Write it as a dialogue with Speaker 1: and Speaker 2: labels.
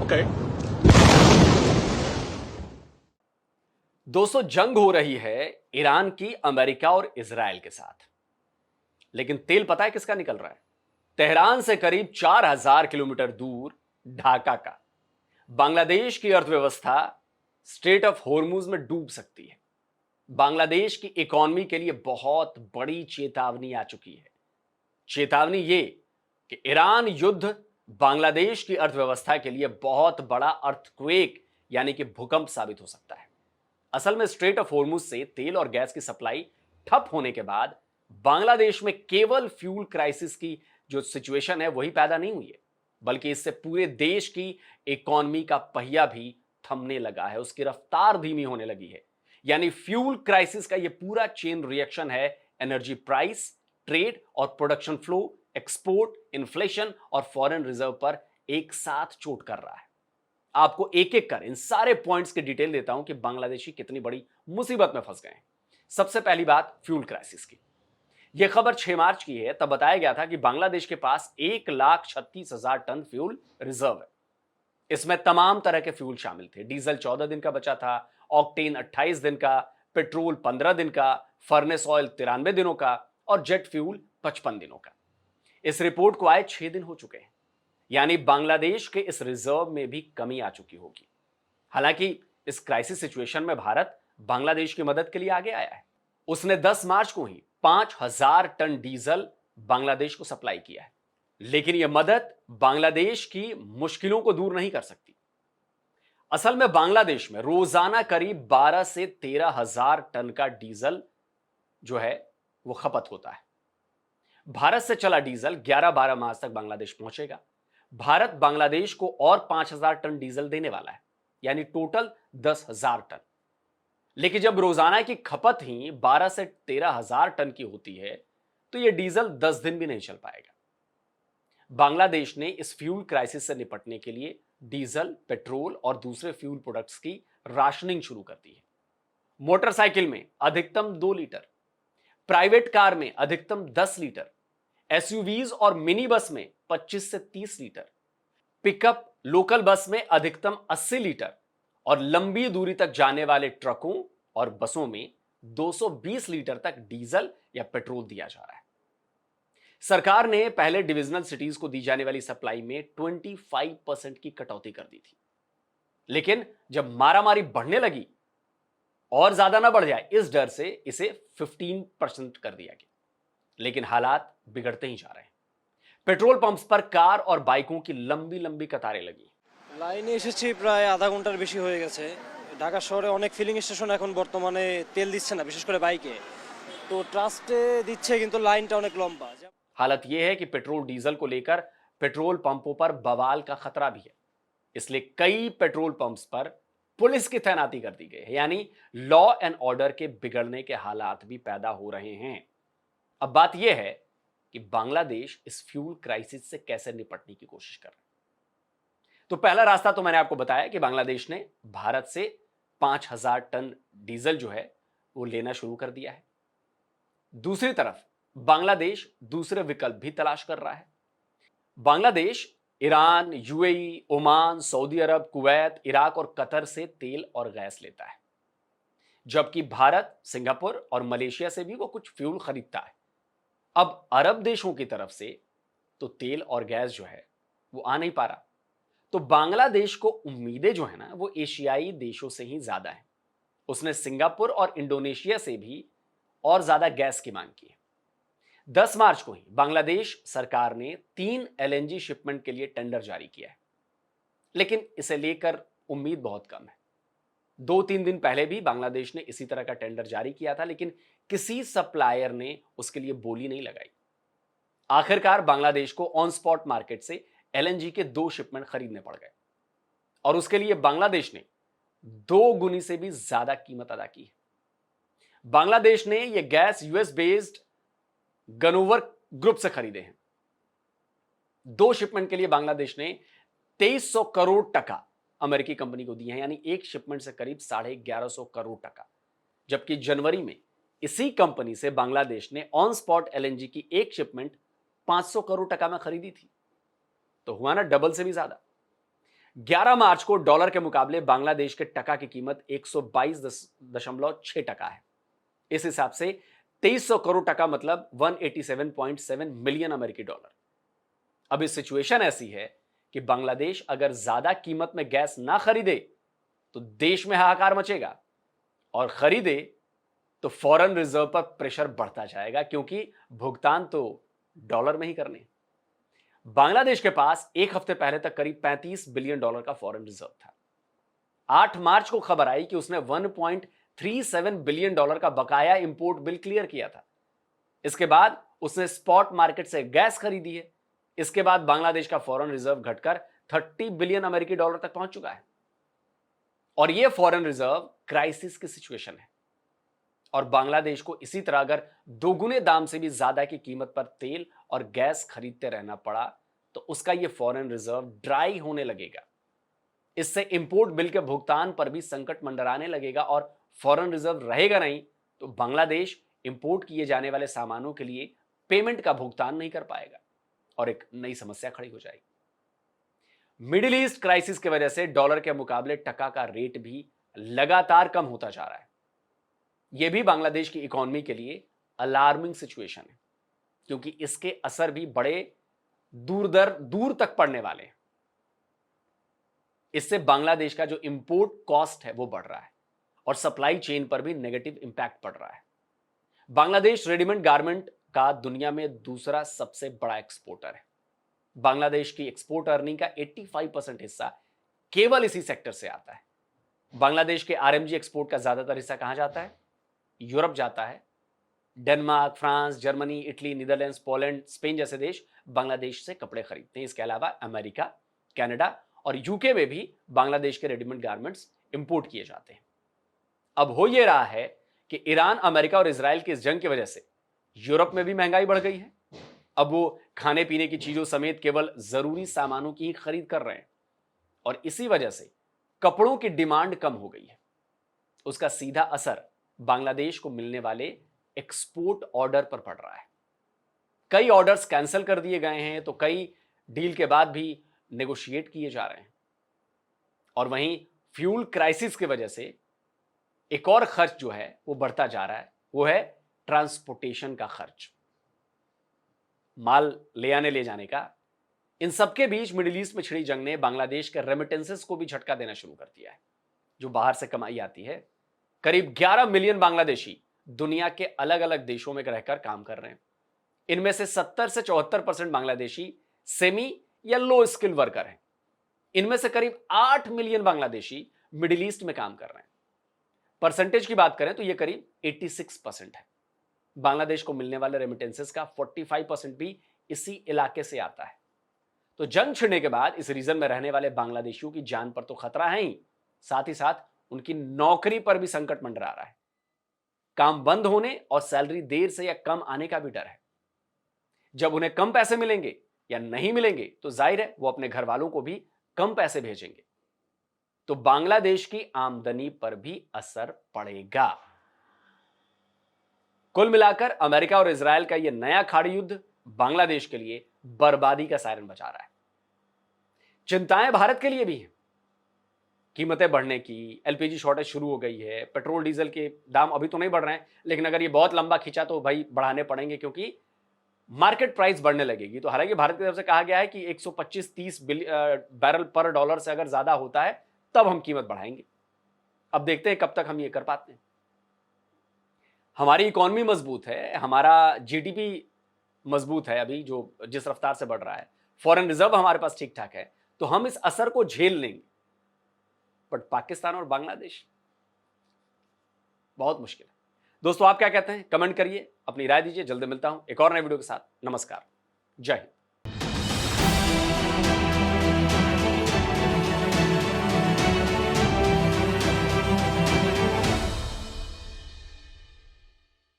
Speaker 1: Okay. दोस्तों, जंग हो रही है ईरान की अमेरिका और इजराइल के साथ। लेकिन तेल पता है किसका निकल रहा है? तेहरान से करीब 4000 किलोमीटर दूर ढाका का। बांग्लादेश की अर्थव्यवस्था स्ट्रेट ऑफ होर्मुज में डूब सकती है। बांग्लादेश की इकोनॉमी के लिए बहुत बड़ी चेतावनी आ चुकी है। चेतावनी ये कि ईरान युद्ध बांग्लादेश की अर्थव्यवस्था के लिए बहुत बड़ा अर्थक्वेक यानी कि भूकंप साबित हो सकता है। असल में स्ट्रेट ऑफ होर्मुज से तेल और गैस की सप्लाई ठप होने के बाद बांग्लादेश में केवल फ्यूल क्राइसिस की जो सिचुएशन है वही पैदा नहीं हुई है, बल्कि इससे पूरे देश की इकोनॉमी का पहिया भी थमने लगा है, उसकी रफ्तार धीमी होने लगी है। यानी फ्यूल क्राइसिस का यह पूरा चेन रिएक्शन है एनर्जी प्राइस, ट्रेड और प्रोडक्शन फ्लो, एक्सपोर्ट, इन्फ्लेशन और फॉरेन रिजर्व पर एक साथ चोट कर रहा है। आपको एक एक कर इन सारे पॉइंट्स की डिटेल देता हूं कि बांग्लादेशी कितनी बड़ी मुसीबत में फंस गए हैं। सबसे पहली बात फ्यूल क्राइसिस की। यह खबर 6 मार्च की है। तब बताया गया था कि बांग्लादेश के पास 1,36,000 टन फ्यूल रिजर्व है। इसमें तमाम तरह के फ्यूल शामिल थे। डीजल 14 दिन का बचा था, ऑक्टेन 28 दिन का, पेट्रोल 15 दिन का, फर्नेस ऑयल 93 दिनों का और जेट फ्यूल 55 दिनों का। इस रिपोर्ट को आए 6 दिन हो चुके हैं, यानी बांग्लादेश के इस रिजर्व में भी कमी आ चुकी होगी। हालांकि इस क्राइसिस सिचुएशन में भारत बांग्लादेश की मदद के लिए आगे आया है। उसने 10 मार्च को ही 5000 टन डीजल बांग्लादेश को सप्लाई किया है। लेकिन यह मदद बांग्लादेश की मुश्किलों को दूर नहीं कर सकती। असल में बांग्लादेश में रोजाना करीब 12 से 13,000 टन का डीजल जो है वो खपत होता है। भारत से चला डीजल 11-12 माह तक बांग्लादेश पहुंचेगा। भारत बांग्लादेश को और 5,000 टन डीजल देने वाला है, यानी टोटल 10,000 टन। लेकिन जब रोजाना की खपत ही 12 से 13,000 टन की होती है तो यह डीजल 10 दिन भी नहीं चल पाएगा। बांग्लादेश ने इस फ्यूल क्राइसिस से निपटने के लिए डीजल, पेट्रोल और दूसरे फ्यूल प्रोडक्ट्स की राशनिंग शुरू कर दी है। मोटरसाइकिल में अधिकतम 2 लीटर, प्राइवेट कार में अधिकतम 10 लीटर, एसयूवीज और मिनी बस में 25 से 30 लीटर, पिकअप लोकल बस में अधिकतम 80 लीटर और लंबी दूरी तक जाने वाले ट्रकों और बसों में 220 लीटर तक डीजल या पेट्रोल दिया जा रहा है। सरकार ने पहले डिविजनल सिटीज को दी जाने वाली सप्लाई में 25% की कटौती कर दी थी। लेकिन जब मारामारी बढ़ने लगी और ज्यादा ना बढ़ जाए इस डर से इसे 15% कर दिया गया। लेकिन हालात बिगड़ते ही जा रहे हैं। पेट्रोल पंप्स पर कार और बाइकों की लंबी लंबी कतारें लगी।
Speaker 2: লাইনে এসেছি প্রায় আধা ঘন্টার বেশি হয়ে গেছে। ঢাকা শহরে অনেক ফিলিং স্টেশন এখন বর্তমানে তেল দিচ্ছে না, বিশেষ করে বাইকে। তো ট্রাস্টে দিচ্ছে কিন্তু লাইনটা অনেক লম্বা।
Speaker 1: हालत यह है कि पेट्रोल डीजल को लेकर पेट्रोल पंपों पर बवाल का खतरा भी है। इसलिए कई पेट्रोल पंप्स पर पुलिस की तैनाती कर दी गई है, यानी लॉ एंड ऑर्डर के बिगड़ने के हालात भी पैदा हो रहे हैं। अब बात यह है कि बांग्लादेश इस फ्यूल क्राइसिस से कैसे निपटने की कोशिश कर रहा है। तो पहला रास्ता तो मैंने आपको बताया कि बांग्लादेश ने भारत से 5,000 टन डीजल जो है वो लेना शुरू कर दिया है। दूसरी तरफ बांग्लादेश दूसरे विकल्प भी तलाश कर रहा है। Bangladesh Iran, UAE, Oman, Saudi Arab, Kuwait, Iraq और कतर से तेल और गैस लेता है, जबकि भारत, सिंगापुर और मलेशिया से भी वो कुछ फ्यूल खरीदता है। अब अरब देशों की तरफ से तो तेल और गैस जो है वो आ नहीं पा रहा। तो बांग्लादेश को उम्मीदें जो है ना वो एशियाई देशों से ही ज्यादा है। उसने सिंगापुर और इंडोनेशिया से भी और ज्यादा गैस की मांग की है। 10 मार्च को ही बांग्लादेश सरकार ने 3 एलएनजी शिपमेंट के लिए टेंडर जारी किया है, लेकिन इसे लेकर उम्मीद बहुत कम है। 2-3 दिन पहले भी बांग्लादेश ने इसी तरह का टेंडर जारी किया था, लेकिन किसी सप्लायर ने उसके लिए बोली नहीं लगाई। आखिरकार बांग्लादेश को ऑन स्पॉट मार्केट से एलएनजी के 2 शिपमेंट खरीदने पड़ गए और उसके लिए बांग्लादेश ने 2 गुनी से भी ज्यादा कीमत अदा की है। बांग्लादेश ने यह गैस यूएस बेस्ड गनोवर ग्रुप से खरीदे हैं। 2 शिपमेंट के लिए बांग्लादेश ने 2300 करोड़ टका अमेरिकी कंपनी को दिए हैं, यानी एक शिपमेंट से करीब 1150 करोड़ टका। जबकि जनवरी में इसी कंपनी से बांग्लादेश ने ऑन स्पॉट एलएनजी की एक शिपमेंट 500 करोड़ टका में खरीदी थी। तो हुआ ना डबल से भी ज्यादा। 11 मार्च को डॉलर के मुकाबले बांग्लादेश के टका की कीमत 122.6 टका है। इस हिसाब से 2300 करोड़ टका मतलब 187.7 मिलियन अमेरिकी डॉलर। अब इस सिचुएशन ऐसी है कि बांग्लादेश अगर ज्यादा कीमत में गैस ना खरीदे तो देश में हाहाकार मचेगा, और खरीदे तो फॉरेन रिजर्व पर प्रेशर बढ़ता जाएगा, क्योंकि भुगतान तो डॉलर में ही करने। बांग्लादेश के पास एक हफ्ते पहले तक करीब 35 बिलियन डॉलर का फॉरेन रिजर्व था। 8 मार्च को खबर आई कि उसने 1.37 बिलियन डॉलर का बकाया इंपोर्ट बिल क्लियर किया था। इसके बाद उसने स्पॉट मार्केट से गैस खरीदी है। इसके बाद बांग्लादेश का फॉरेन रिजर्व घटकर 30 बिलियन अमेरिकी डॉलर तक पहुंच चुका है। और यह फॉरेन रिजर्व क्राइसिस की सिचुएशन है, और बांग्लादेश को इसी तरह अगर दोगुने दाम से भी ज्यादा की कीमत पर तेल और गैस खरीदते रहना पड़ा तो उसका यह फॉरेन रिजर्व ड्राई होने लगेगा। इससे इंपोर्ट बिल के भुगतान पर भी संकट मंडराने लगेगा, और फॉरेन रिजर्व रहेगा नहीं तो बांग्लादेश इंपोर्ट किए जाने वाले सामानों के लिए पेमेंट का भुगतान नहीं कर पाएगा, और एक नई समस्या खड़ी हो जाएगी। मिडिल ईस्ट क्राइसिस की वजह से डॉलर के मुकाबले टका का रेट भी लगातार कम होता जा रहा है। यह भी बांग्लादेश की इकोनॉमी के लिए अलार्मिंग सिचुएशन है, क्योंकि इसके असर भी बड़े दूर तक पड़ने वाले हैं। इससे बांग्लादेश का जो इंपोर्ट कॉस्ट है वो बढ़ रहा है, और सप्लाई चेन पर भी नेगेटिव इंपैक्ट पड़ रहा है। बांग्लादेश रेडीमेड गारमेंट का दुनिया में दूसरा सबसे बड़ा एक्सपोर्टर है। बांग्लादेश की एक्सपोर्ट अर्निंग का 85% हिस्सा केवल इसी सेक्टर से आता है। बांग्लादेश के आरएमजी एक्सपोर्ट का ज्यादातर हिस्सा कहां जाता है? यूरोप जाता है। Denmark, France, Germany, Italy, Netherlands, Poland, Spain जैसे देश बांग्लादेश से कपड़े खरीदते हैं। इसके अलावा अमेरिका, कनाडा और यूके में भी बांग्लादेश के रेडीमेड गारमेंट्स इंपोर्ट किए जाते हैं। अब हो यह रहा है कि ईरान, अमेरिका और इजराइल की इस जंग की वजह से यूरोप में भी महंगाई बढ़ गई है। अब वो खाने पीने की चीजों समेत केवल जरूरी सामानों की ही खरीद कर रहे हैं, और इसी वजह से कपड़ों की डिमांड कम हो गई है। उसका सीधा असर बांग्लादेश को मिलने वाले एक्सपोर्ट ऑर्डर पर पड़ रहा है। कई ऑर्डर्स कैंसिल कर दिए गए हैं, तो कई डील के बाद भी नेगोशिएट किए जा रहे हैं। और वहीं फ्यूल क्राइसिस की वजह से एक और खर्च जो है वो बढ़ता जा रहा है, वो है ट्रांसपोर्टेशन का खर्च, माल ले आने ले जाने का। इन सबके बीच मिडिल ईस्ट में छिड़ी जंग ने बांग्लादेश के रेमिटेंसेस को भी झटका देना शुरू कर दिया है, जो बाहर से कमाई आती है। करीब 11 मिलियन बांग्लादेशी दुनिया के अलग अलग देशों में रहकर काम कर रहे हैं। इनमें से 70 से 74% बांग्लादेशी सेमी या लो स्किल वर्कर हैं। इनमें से करीब 8 मिलियन बांग्लादेशी मिडिल ईस्ट में काम कर रहे हैं। परसेंटेज की बात करें तो यह करीब 86% है। बांग्लादेश को मिलने वाले रेमिटेंसेस का 45% भी इसी इलाके से आता है। तो जंग छिड़ने के बाद इस रीजन में रहने वाले बांग्लादेशियों की जान पर तो खतरा है ही साथ उनकी नौकरी पर भी संकट मंडरा रहा है। काम बंद होने और सैलरी देर से या कम आने का भी डर है। जब उन्हें कम पैसे मिलेंगे या नहीं मिलेंगे तो जाहिर है वो अपने घर वालों को भी कम पैसे भेजेंगे, तो बांग्लादेश की आमदनी पर भी असर पड़ेगा। कुल मिलाकर अमेरिका और इजराइल का यह नया खाड़ी युद्ध बांग्लादेश के लिए बर्बादी का सायरन बजा रहा है। चिंताएं भारत के लिए भी हैं। कीमतें बढ़ने की, एलपीजी शॉर्टेज शुरू हो गई है, पेट्रोल डीजल के दाम अभी तो नहीं बढ़ रहे हैं, लेकिन अगर ये बहुत लंबा खींचा तो भाई बढ़ाने पड़ेंगे, क्योंकि मार्केट प्राइस बढ़ने लगेगी। तो हालांकि भारत की तरफ से कहा गया है कि 125-30 बैरल पर डॉलर से अगर ज्यादा होता है तब हम कीमत बढ़ाएंगे। अब देखते हैं कब तक हम ये कर पाते हैं। हमारी इकोनॉमी मजबूत है, हमारा जीडीपी मजबूत है अभी जो जिस रफ्तार से बढ़ रहा है, फॉरेन रिजर्व हमारे पास ठीक ठाक है, तो हम इस असर को झेल लेंगे। बट पाकिस्तान और बांग्लादेश बहुत मुश्किल है। दोस्तों आप क्या कहते हैं? कमेंट करिए, अपनी राय दीजिए। जल्दी मिलता हूं एक और नए वीडियो के साथ। नमस्कार, जय हिंद।